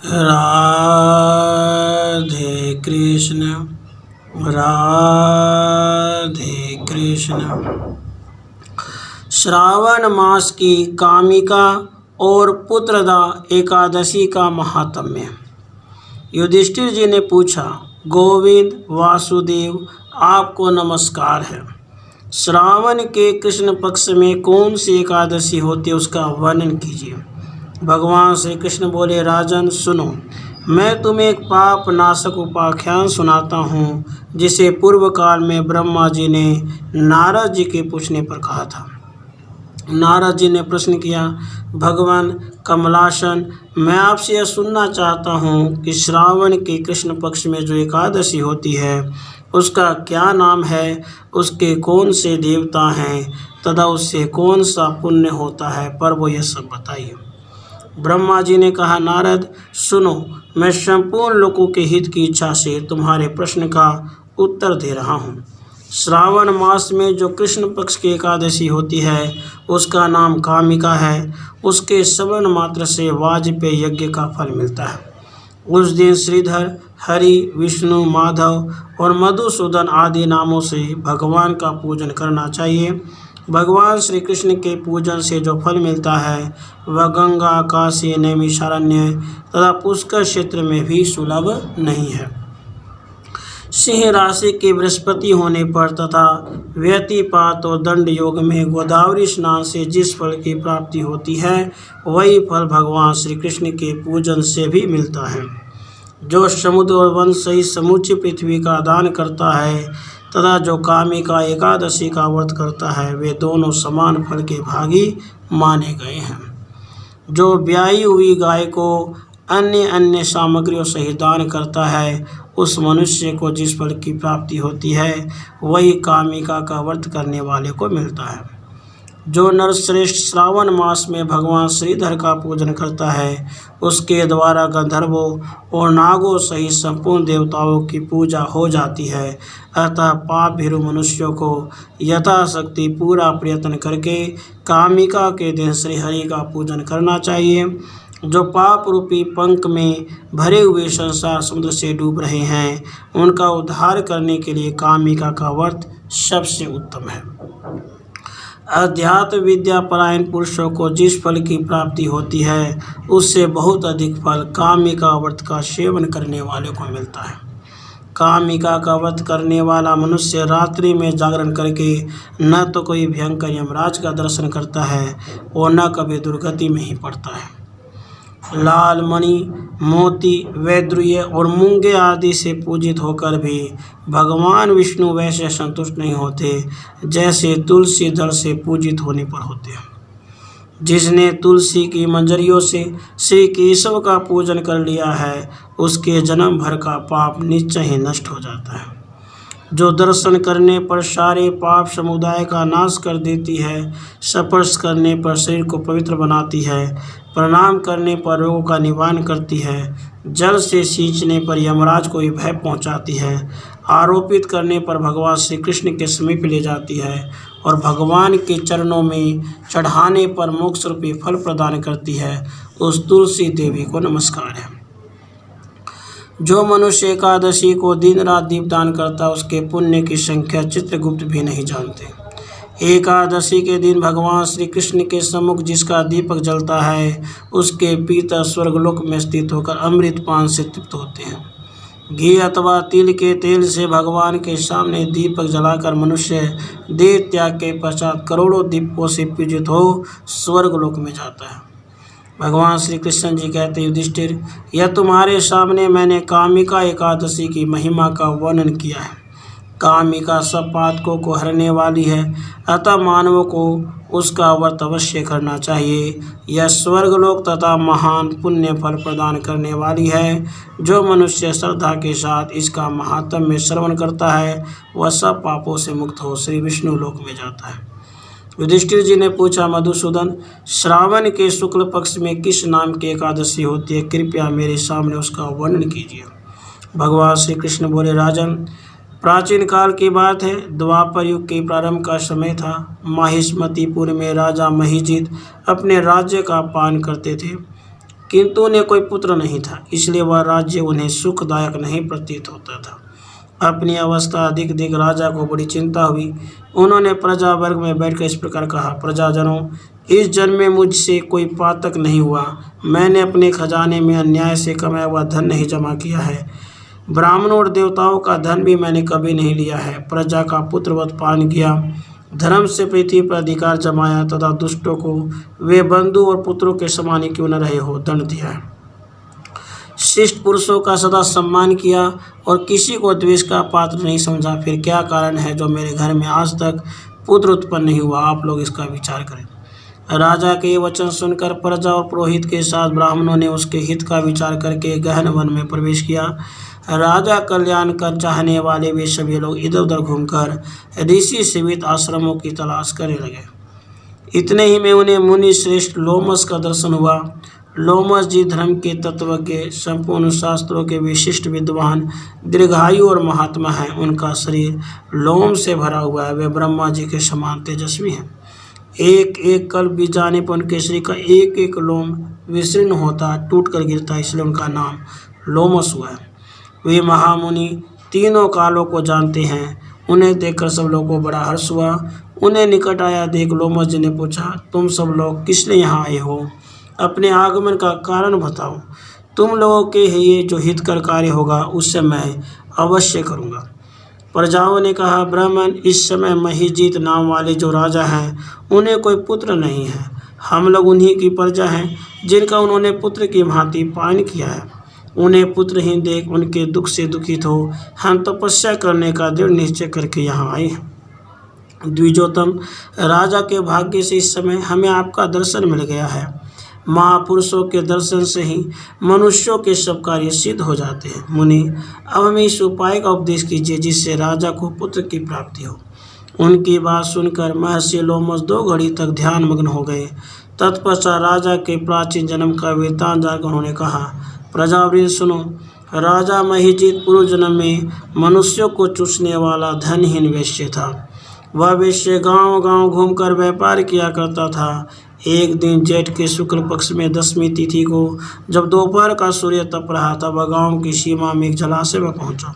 राधे कृष्ण राधे कृष्ण। श्रावण मास की कामिका और पुत्रदा एकादशी का महात्म्य। युधिष्ठिर जी ने पूछा, गोविंद वासुदेव आपको नमस्कार है। श्रावण के कृष्ण पक्ष में कौन सी एकादशी होती है उसका वर्णन कीजिए। भगवान श्री कृष्ण बोले, राजन सुनो, मैं तुम्हें एक पाप नाशक उपाख्यान सुनाता हूँ जिसे पूर्व काल में ब्रह्मा जी ने नारद जी के पूछने पर कहा था। नारद जी ने प्रश्न किया, भगवान कमलासन, मैं आपसे यह सुनना चाहता हूँ कि श्रावण के कृष्ण पक्ष में जो एकादशी होती है उसका क्या नाम है, उसके कौन से देवता हैं तथा उससे कौन सा पुण्य होता है, पर वो यह सब बताइए। ब्रह्मा जी ने कहा, नारद सुनो, मैं संपूर्ण लोगों के हित की इच्छा से तुम्हारे प्रश्न का उत्तर दे रहा हूँ। श्रावण मास में जो कृष्ण पक्ष की एकादशी होती है उसका नाम कामिका है। उसके श्रवण मात्र से वाजपेय यज्ञ का फल मिलता है। उस दिन श्रीधर, हरि, विष्णु, माधव और मधुसूदन आदि नामों से भगवान का पूजन करना चाहिए। भगवान श्री कृष्ण के पूजन से जो फल मिलता है वह गंगा, काशी, नैमिषारण्य तथा पुष्कर क्षेत्र में भी सुलभ नहीं है। सिंह राशि के बृहस्पति होने पर तथा व्यतिपात और दंड योग में गोदावरी स्नान से जिस फल की प्राप्ति होती है वही फल भगवान श्री कृष्ण के पूजन से भी मिलता है। जो समुद्र और वन सहित समूची पृथ्वी का दान करता है तथा जो कामिका एकादशी का व्रत करता है वे दोनों समान फल के भागी माने गए हैं। जो ब्याही हुई गाय को अन्य अन्य सामग्रियों सहित दान करता है उस मनुष्य को जिस फल की प्राप्ति होती है वही कामिका का व्रत करने वाले को मिलता है। जो नरश्रेष्ठ श्रावण मास में भगवान श्रीधर का पूजन करता है उसके द्वारा गंधर्वों और नागों सहित संपूर्ण देवताओं की पूजा हो जाती है। अतः पाप भीरु मनुष्यों को यथाशक्ति पूरा प्रयत्न करके कामिका के दिन श्रीहरि का पूजन करना चाहिए। जो पाप रूपी पंख में भरे हुए संसार समुद्र से डूब रहे हैं उनका उद्धार करने के लिए कामिका का व्रत सबसे उत्तम है। अध्यात्म विद्या परायण पुरुषों को जिस फल की प्राप्ति होती है उससे बहुत अधिक फल कामिका व्रत का सेवन करने वाले को मिलता है। कामिका का व्रत करने वाला मनुष्य रात्रि में जागरण करके न तो कोई भयंकर यमराज का दर्शन करता है और न कभी दुर्गति में ही पड़ता है। लाल मणि, मोती, वैद्रुर्य और मूंगे आदि से पूजित होकर भी भगवान विष्णु वैसे संतुष्ट नहीं होते जैसे तुलसी दल से पूजित होने पर होते हैं। जिसने तुलसी की मंजरियों से श्री केशव का पूजन कर लिया है उसके जन्म भर का पाप निश्चय ही नष्ट हो जाता है। जो दर्शन करने पर सारे पाप समुदाय का नाश कर देती है, स्पर्श करने पर शरीर को पवित्र बनाती है, प्रणाम करने पर रोगों का निवारण करती है, जल से सींचने पर यमराज को भी भय पहुंचाती है, आरोपित करने पर भगवान श्री कृष्ण के समीप ले जाती है और भगवान के चरणों में चढ़ाने पर मोक्ष रूपी फल प्रदान करती है, उस तुलसी देवी को नमस्कार है। जो मनुष्य एकादशी को दिन रात दीपदान करता है उसके पुण्य की संख्या चित्रगुप्त भी नहीं जानते। एकादशी के दिन भगवान श्री कृष्ण के सम्मुख जिसका दीपक जलता है उसके पिता स्वर्गलोक में स्थित होकर अमृत पान से तृप्त होते हैं। घी अथवा तिल के तेल से भगवान के सामने दीपक जलाकर मनुष्य देह त्याग के पश्चात करोड़ों दीपों से पूजित हो स्वर्गलोक में जाता है। भगवान श्री कृष्ण जी कहते, युधिष्ठिर, यह तुम्हारे सामने मैंने कामिका एकादशी की महिमा का वर्णन किया है। कामिका सब पातकों को हरने वाली है, अतः मानवों को उसका व्रत अवश्य करना चाहिए। यह स्वर्गलोक तथा महान पुण्य फल प्रदान करने वाली है। जो मनुष्य श्रद्धा के साथ इसका महात्म्य में श्रवण करता है वह सब पापों से मुक्त हो श्री विष्णु लोक में जाता है। युधिष्ठिर जी ने पूछा, मधुसूदन, श्रावण के शुक्ल पक्ष में किस नाम की एकादशी होती है, कृपया मेरे सामने उसका वर्णन कीजिए। भगवान श्री कृष्ण बोले, राजन, प्राचीन काल की बात है। द्वापर युग के प्रारंभ का समय था। माहिष्मतिपुर में राजा महिजित अपने राज्य का पालन करते थे। किंतु उन्हें कोई पुत्र नहीं था, इसलिए वह राज्य उन्हें सुखदायक नहीं प्रतीत होता था। अपनी अवस्था अधिक देख राजा को बड़ी चिंता हुई। उन्होंने प्रजा वर्ग में बैठकर इस प्रकार कहा, प्रजाजनों, इस जन्म में मुझसे कोई पातक नहीं हुआ। मैंने अपने खजाने में अन्याय से कमाया हुआ धन नहीं जमा किया है। ब्राह्मणों और देवताओं का धन भी मैंने कभी नहीं लिया है। प्रजा का पुत्रवत पान किया, धर्म से पृथ्वी पर अधिकार जमाया तथा दुष्टों को वे बंधु और पुत्रों के समान ही क्यों न रहे हो दंड दिया है। शिष्ट पुरुषों का सदा सम्मान किया और किसी को द्वेष का पात्र नहीं समझा। फिर क्या कारण है जो मेरे घर में आज तक पुत्र उत्पन्न नहीं हुआ? आप लोग इसका विचार करें। राजा के ये वचन सुनकर प्रजा और पुरोहित के साथ ब्राह्मणों ने उसके हित का विचार करके गहन वन में प्रवेश किया। राजा कल्याण कर चाहने वाले वे सभी लोग इधर उधर घूमकर ऋषि सेवित आश्रमों की तलाश करने लगे। इतने ही में उन्हें मुनि श्रेष्ठ लोमस का दर्शन हुआ। लोमस जी धर्म के तत्वज्ञ, संपूर्ण शास्त्रों के विशिष्ट विद्वान, दीर्घायु और महात्मा हैं। उनका शरीर लोम से भरा हुआ है। वे ब्रह्मा जी के समान तेजस्वी हैं। एक एक कल्प बीत जाने पर उनके शरीर का एक एक लोम विशीर्ण होता, टूट कर गिरता, इसलिए उनका नाम लोमस हुआ है। वे महामुनि तीनों कालों को जानते हैं। उन्हें देखकर सब लोगों को बड़ा हर्ष हुआ। उन्हें निकट आया देख लोमस जी ने पूछा, तुम सब लोग किस लिए यहाँ आए हो? अपने आगमन का कारण बताओ। तुम लोगों के ये जो हितकर कार्य होगा उससे मैं अवश्य करूँगा। प्रजाओं ने कहा, ब्राह्मण, इस समय महिजीत नाम वाले जो राजा हैं उन्हें कोई पुत्र नहीं है। हम लोग उन्हीं की प्रजा हैं जिनका उन्होंने पुत्र की भांति पान किया है। उन्हें पुत्रहीन देख उनके दुख से दुखित हो हम तपस्या करने का दृढ़ निश्चय करके यहाँ आए हैं। द्विजोतम, राजा के भाग्य से इस समय हमें आपका दर्शन मिल गया है। महापुरुषों के दर्शन से ही मनुष्यों के सब कार्य सिद्ध हो जाते हैं। मुनि, अब हमें इस उपाय का उपदेश कीजिए जिससे राजा को पुत्र की प्राप्ति हो। उनकी बात सुनकर महर्षि लोमस 2 घड़ी तक ध्यान मग्न हो गए। तत्पश्चात राजा के प्राचीन जन्म का वृत्तांत जानकर उन्होंने कहा, प्रजावृंद सुनो। राजा महिजीत पूर्व जन्म में मनुष्यों को चूसने वाला धनहीन वैश्य था। वह वैश्य गांव गांव घूमकर व्यापार किया करता था। एक दिन जेठ के शुक्ल पक्ष में 10वीं तिथि को जब दोपहर का सूर्य तप रहा तब वह गांव की सीमा में एक जलाशय में पहुंचा।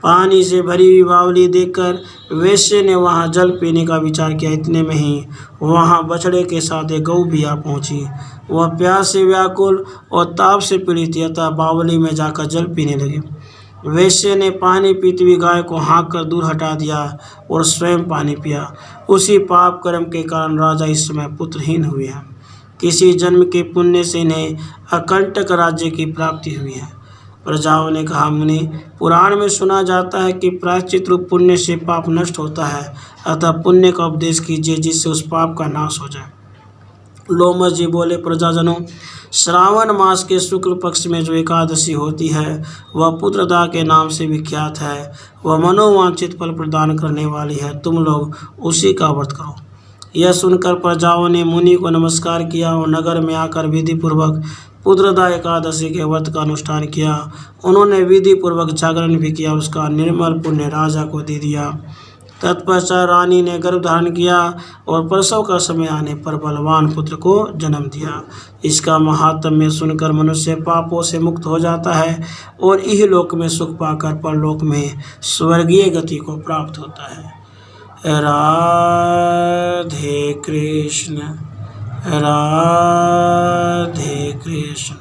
पानी से भरी हुई बावली देखकर वैश्य ने वहां जल पीने का विचार किया। इतने में ही वहां बछड़े के साथ एक गऊ भी आ पहुंची। वह प्यास से व्याकुल और ताप से पीड़ित थी, अतः बावली में जाकर जल पीने लगे। वैश्य ने पानी पीती हुई गाय को हाँक कर दूर हटा दिया और स्वयं पानी पिया। उसी पाप कर्म के कारण राजा इस समय पुत्रहीन हुए हैं। किसी जन्म के पुण्य से इन्हें अकंटक राज्य की प्राप्ति हुई है। प्रजाओं ने कहा, मुनि, पुराण में सुना जाता है कि प्रायश्चित रूप पुण्य से पाप नष्ट होता है, अतः पुण्य का उपदेश कीजिए जिससे उस पाप का नाश हो जाए। लोमस जी बोले, प्रजाजनों, श्रावण मास के शुक्ल पक्ष में जो एकादशी होती है वह पुत्रदा के नाम से विख्यात है। वह मनोवांछित फल प्रदान करने वाली है। तुम लोग उसी का व्रत करो। यह सुनकर प्रजाओं ने मुनि को नमस्कार किया और नगर में आकर विधि पूर्वक पुत्रदा एकादशी के व्रत का अनुष्ठान किया। उन्होंने विधि पूर्वक जागरण भी किया। उसका निर्मल पुण्य राजा को दे दिया। तत्पश्चात रानी ने गर्भ धारण किया और प्रसव का समय आने पर बलवान पुत्र को जन्म दिया। इसका महात्म्य सुनकर मनुष्य पापों से मुक्त हो जाता है और इहलोक में सुख पाकर परलोक में स्वर्गीय गति को प्राप्त होता है। राधे कृष्ण, राधे कृष्ण।